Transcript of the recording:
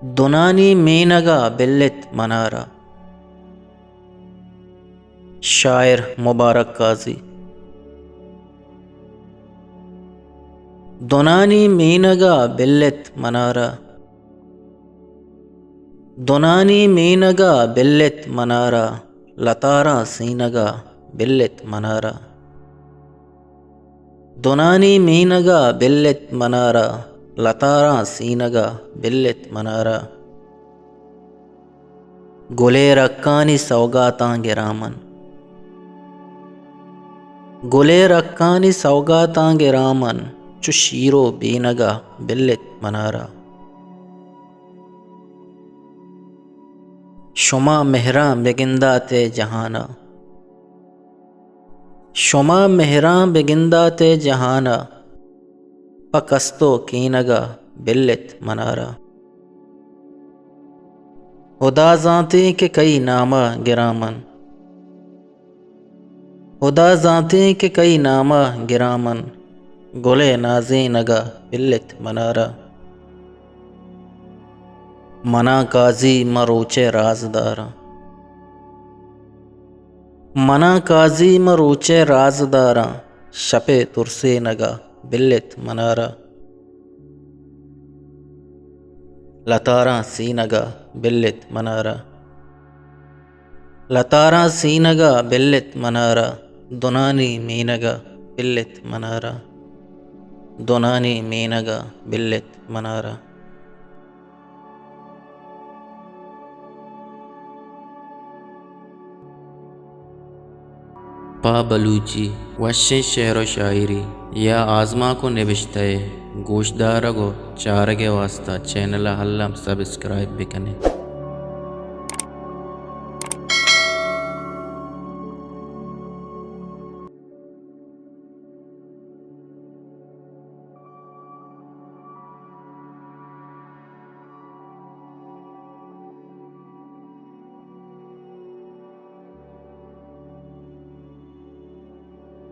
दुनानी मीनगा बिल्लित मनारा। शायर मुबारक काजी। दुनानी मीनगा बिल्लित मनारा, दुनानी मीनगा बिल्लित मनारा, लतारा सीनगा बिल्लित मनारा। दुनानी मीनगा बिल्लित मनारा, लतारा सीनगा बिल्लित मनारा। गुले रक्कानी सौगातां गिरामन, गुले रक्कानी सौगातां गिरामन, चु शीरो बीनगा बिल्लित मनारा। शुमा मेहरा बेगिंदा ते जहाना, शुमा मेहरा बेगिंदा ते जहाना, पकस्तो कीनगा बिल्लित मनारा। खुदा ज़ाते के कई नामा गिरामन, खुदा ज़ाते के कई नामा गिरामन, गुले नाज़ीनगा बिल्लित मनारा। मना काजी मरोचे राजदारा, मना काजी मरोचे राजदारा, शपे तुरसे नगा बिल्लित मनारा। लतारा सीनगा बिल्लित मनारा, लतारा सीनगा बिल्लित मनारा, दुनानी मीनगा बिल्लित मनारा, दुनानी मीनगा बिल्लित मनारा। पा बलूची वश्य शहर व शायरी या आज़मा को निविश्ते गोशदार गो चारगे वास्ता चैनल हल्लम सब्सक्राइब भी करें।